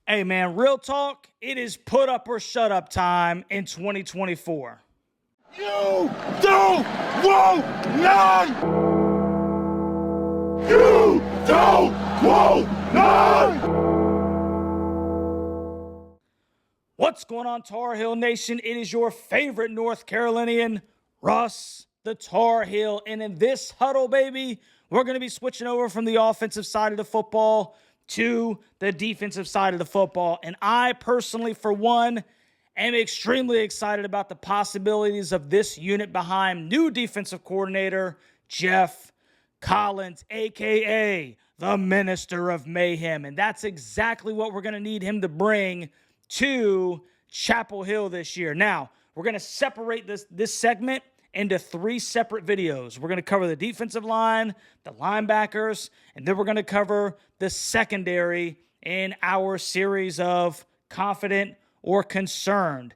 Hey man, real talk, it is put up or shut up time in 2024. You don't want none! You don't want none! What's going on, Tar Heel Nation? It is your favorite North Carolinian, Russ the Tar Heel. And in this huddle, baby, we're going to be switching over from the offensive side of the football to the defensive side of the football. And I personally, for one, am extremely excited about the possibilities of this unit behind new defensive coordinator, Jeff Collins, a.k.a. the Minister of Mayhem. And that's exactly what we're going to need him to bring to Chapel Hill this year. Now, we're going to separate this segment into three separate videos. We're going to cover the defensive line, the linebackers, and then we're going to cover the secondary in our series of Confident or Concerned.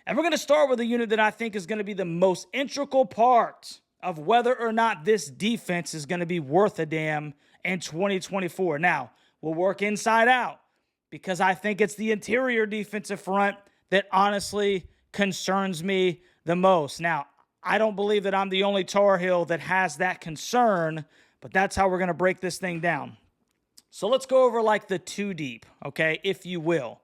And we're going to start with a unit that I think is going to be the most integral part of whether or not this defense is going to be worth a damn in 2024. Now, we'll work inside out because I think it's the interior defensive front that honestly concerns me the most. Now, I don't believe that I'm the only Tar Heel that has that concern, but that's how we're going to break this thing down. So let's go over like the two deep, okay, if you will.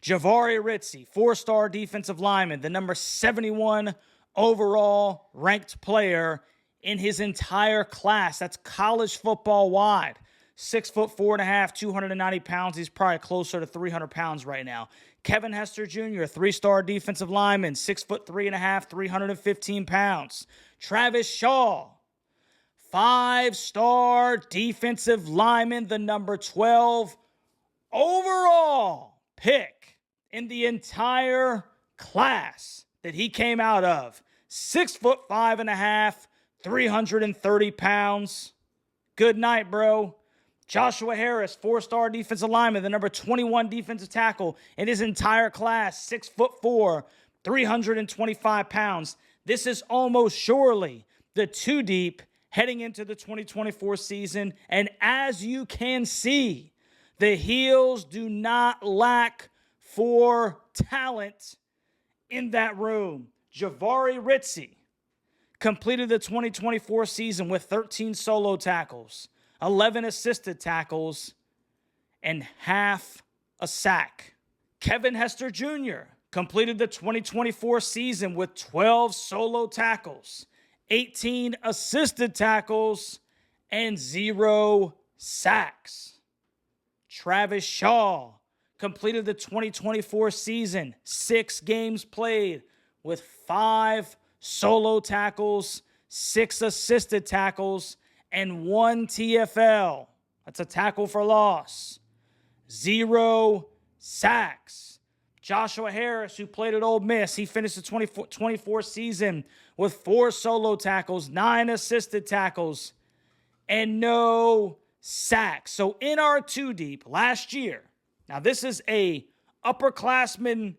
Jahvaree Ritzie, four-star defensive lineman, the number 71 overall ranked player in his entire class. That's college football wide. 6'4.5", 290 pounds. He's probably closer to 300 pounds right now. Kevin Hester Jr., three-star defensive lineman, 6'3.5", 315 pounds. Travis Shaw, five-star defensive lineman, the number 12 overall pick in the entire class that he came out of. 6'5.5", 330 pounds. Good night, bro. Joshua Harris, four-star defensive lineman, the number 21 defensive tackle in his entire class, 6'4", 325 pounds. This is almost surely the two deep heading into the 2024 season. And as you can see, the Heels do not lack for talent in that room. Jahvaree Ritzie completed the 2024 season with 13 solo tackles, 11 assisted tackles, and half a sack. Kevin Hester Jr. completed the 2024 season with 12 solo tackles, 18 assisted tackles, and 0 sacks. Travis Shaw completed the 2024 season, 6 games played, with 5 solo tackles, 6 assisted tackles, and 1 TFL. That's a tackle for loss. 0 sacks. Joshua Harris, who played at Ole Miss, he finished the 24 season with 4 solo tackles, 9 assisted tackles, and no sacks. So in our two deep last year, now this is a upperclassman,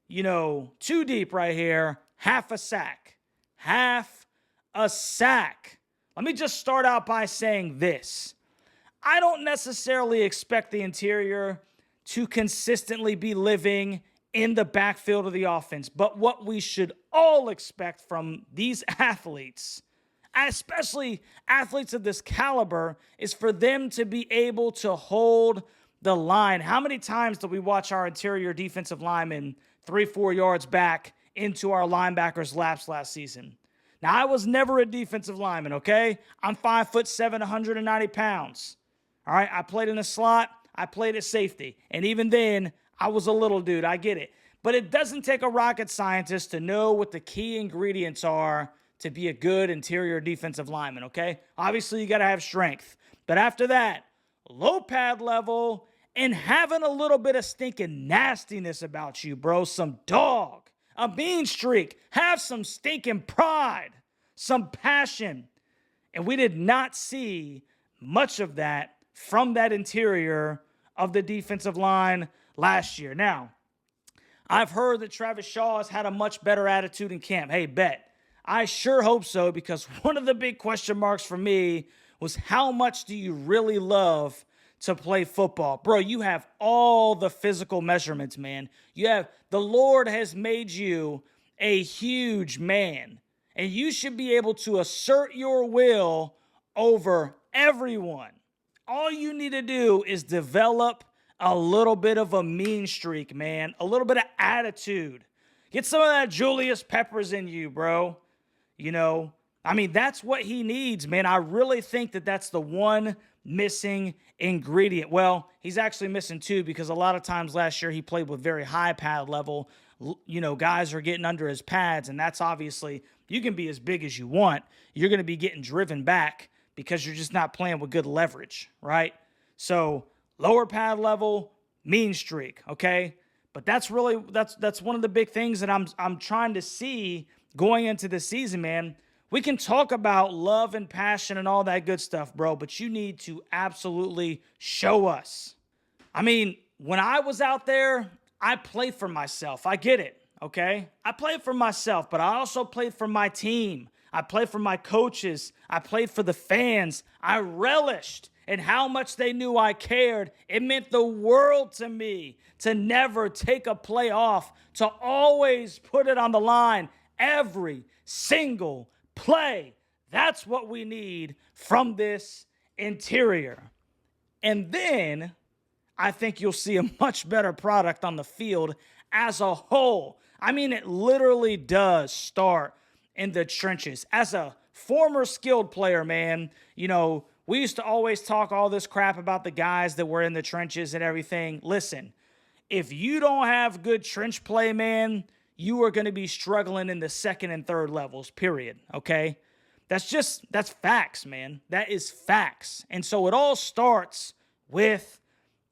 two deep right here, half a sack. Half a sack. Let me just start out by saying this. I don't necessarily expect the interior to consistently be living in the backfield of the offense, but what we should all expect from these athletes, especially athletes of this caliber, is for them to be able to hold the line. How many times do we watch our interior defensive linemen 3-4 yards back into our linebackers' laps last season? Now, I was never a defensive lineman, okay? I'm 5'7", 190 pounds. All right, I played in the slot. I played at safety. And even then, I was a little dude. I get it. But it doesn't take a rocket scientist to know what the key ingredients are to be a good interior defensive lineman, okay? Obviously, you got to have strength. But after that, low pad level and having a little bit of stinking nastiness about you, bro. Some dog. A mean streak. Have some stinking pride. Some passion. And we did not see much of that from that interior of the defensive line last year. Now, I've heard that Travis Shaw has had a much better attitude in camp. Hey, bet. I sure hope so, because one of the big question marks for me was, how much do you really love to play football. Bro, you have all the physical measurements, man. The Lord has made you a huge man, and you should be able to assert your will over everyone. All you need to do is develop a little bit of a mean streak, man. A little bit of attitude. Get some of that Julius Peppers in you, bro. That's what he needs, man. I really think that that's the one missing ingredient. Well, he's actually missing two, because a lot of times last year he played with very high pad level. Guys are getting under his pads, and that's obviously, you can be as big as you want. You're going to be getting driven back because you're just not playing with good leverage, right? So lower pad level, mean streak, okay? But that's one of the big things that I'm trying to see going into the season, man. We can talk about love and passion and all that good stuff, bro, but you need to absolutely show us. When I was out there, I played for myself. I get it, okay? I played for myself, but I also played for my team. I played for my coaches. I played for the fans. I relished in how much they knew I cared. It meant the world to me to never take a play off, to always put it on the line every single play. That's what we need from this interior. And then I think you'll see a much better product on the field as a whole. It literally does start in the trenches. As a former skilled player, man, we used to always talk all this crap about the guys that were in the trenches and everything. Listen, if you don't have good trench play, man, you are going to be struggling in the second and third levels, period, okay? That's facts, man. That is facts. And so it all starts with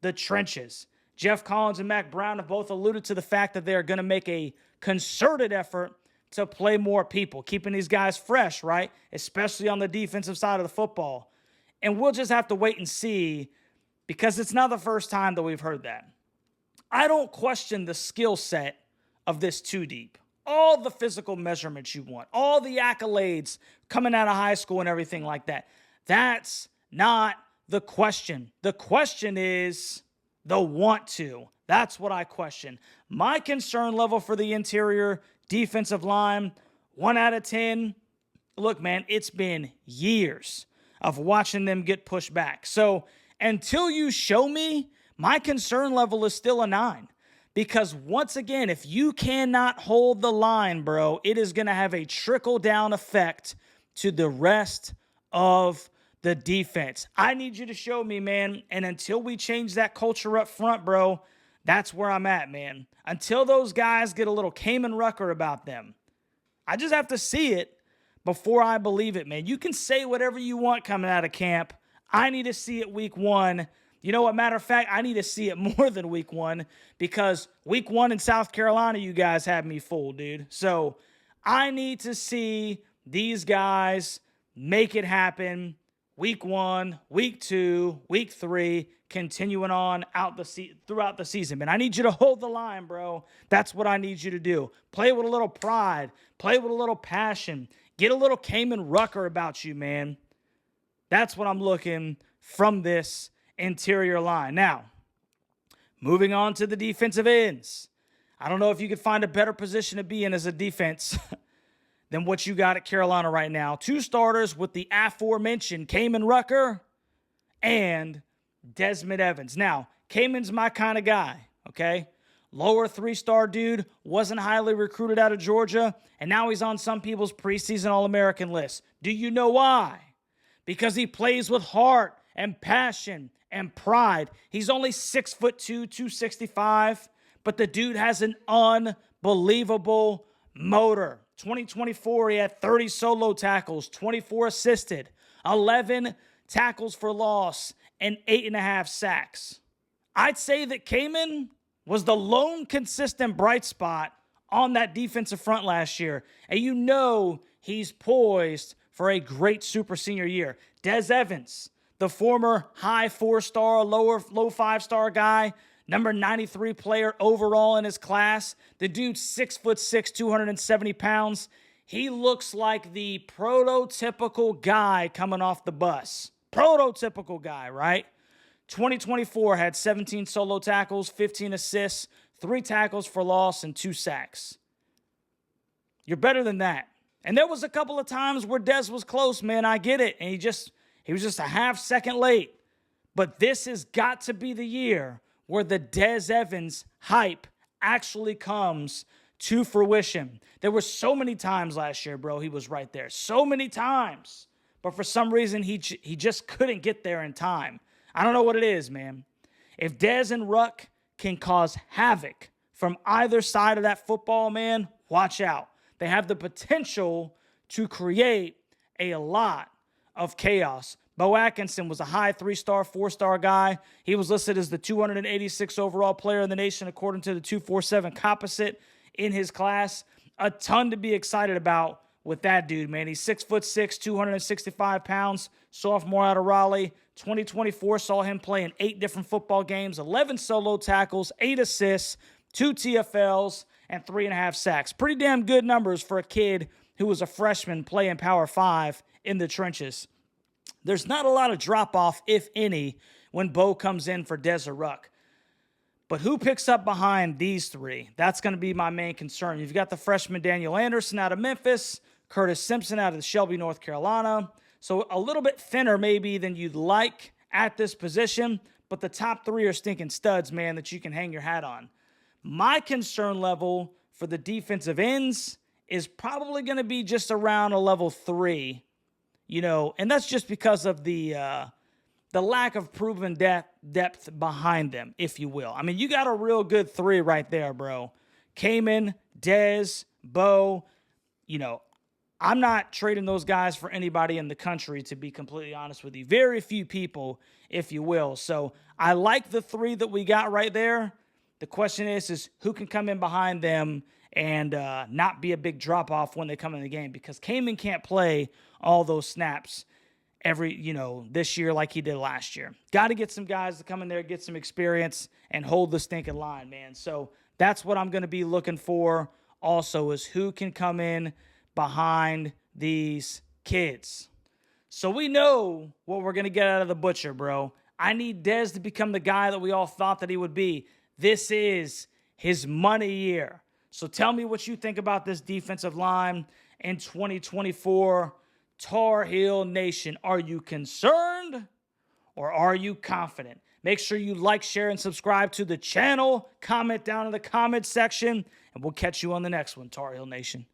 the trenches. Jeff Collins and Mac Brown have both alluded to the fact that they're going to make a concerted effort to play more people, keeping these guys fresh, right? Especially on the defensive side of the football. And we'll just have to wait and see, because it's not the first time that we've heard that. I don't question the skill set of this two deep. All the physical measurements you want, all the accolades coming out of high school and everything like that. That's not the question. The question is the want to. That's what I question. My concern level for the interior defensive line, 1 out of 10. Look, man, it's been years of watching them get pushed back. So until you show me, my concern level is still a 9. Because once again, if you cannot hold the line, bro, it is going to have a trickle-down effect to the rest of the defense. I need you to show me, man. And until we change that culture up front, bro, that's where I'm at, man. Until those guys get a little Cayman Rucker about them, I just have to see it before I believe it, man. You can say whatever you want coming out of camp. I need to see it week 1. You know what? Matter of fact, I need to see it more than week 1, because week 1 in South Carolina, you guys had me fooled, dude. So I need to see these guys make it happen week 1, week 2, week 3, continuing on throughout the season. Man, I need you to hold the line, bro. That's what I need you to do. Play with a little pride. Play with a little passion. Get a little Cayman Rucker about you, man. That's what I'm looking from this interior line. Now, moving on to the defensive ends. I don't know if you could find a better position to be in as a defense than what you got at Carolina right now. 2 starters with the aforementioned Cayman Rucker and Desmond Evans. Now, Cayman's my kind of guy, okay? Lower 3-star dude, wasn't highly recruited out of Georgia, and now he's on some people's preseason All-American list. Do you know why? Because he plays with heart and passion and pride. He's only 6'2", 265, but the dude has an unbelievable motor. 2024, he had 30 solo tackles, 24 assisted, 11 tackles for loss, and 8.5 sacks. I'd say that Cayman was the lone consistent bright spot on that defensive front last year. And you know he's poised for a great super senior year. Des Evans, the former high 4-star, low 5-star guy, number 93 player overall in his class. The dude's 6'6", 270 pounds. He looks like the prototypical guy coming off the bus. Prototypical guy, right? 2024 had 17 solo tackles, 15 assists, 3 tackles for loss, and 2 sacks. You're better than that. And there was a couple of times where Dez was close, man. I get it. And he was just a half second late. But this has got to be the year where the Dez Evans hype actually comes to fruition. There were so many times last year, bro, he was right there. So many times. But for some reason, he just couldn't get there in time. I don't know what it is, man. If Dez and Ruck can cause havoc from either side of that football, man, watch out. They have the potential to create a lot of chaos. Bo Atkinson was a high 3-star, 4-star guy. He was listed as the 286th overall player in the nation according to the 247 composite in his class. A ton to be excited about with that dude, man. He's 6'6", 265 pounds, sophomore out of Raleigh. 2024 saw him play in 8 different football games, 11 solo tackles, 8 assists, 2 TFLs, and 3.5 sacks. Pretty damn good numbers for a kid who was a freshman playing Power 5 in the trenches. There's not a lot of drop-off, if any, when Bo comes in for Dez or Ruck. But who picks up behind these 3? That's going to be my main concern. You've got the freshman Daniel Anderson out of Memphis, Curtis Simpson out of Shelby, North Carolina. So a little bit thinner maybe than you'd like at this position, but the top 3 are stinking studs, man, that you can hang your hat on. My concern level for the defensive ends is probably going to be just around a level 3, and that's just because of the lack of proven depth behind them, if you will. I mean, you got a real good 3 right there, bro. Kamen, Dez, Bo, I'm not trading those guys for anybody in the country, to be completely honest with you. Very few people, if you will. So I like the 3 that we got right there. The question is who can come in behind them and not be a big drop-off when they come in the game, because Kamen can't play all those snaps this year like he did last year. Got to get some guys to come in there, get some experience, and hold the stinking line, man. So that's what I'm going to be looking for also, is who can come in behind these kids. So we know what we're going to get out of the Butcher, bro. I need Dez to become the guy that we all thought that he would be. This is his money year. So tell me what you think about this defensive line in 2024. Tar Heel Nation, are you concerned or are you confident? Make sure you like, share, and subscribe to the channel. Comment down in the comment section, and we'll catch you on the next one, Tar Heel Nation.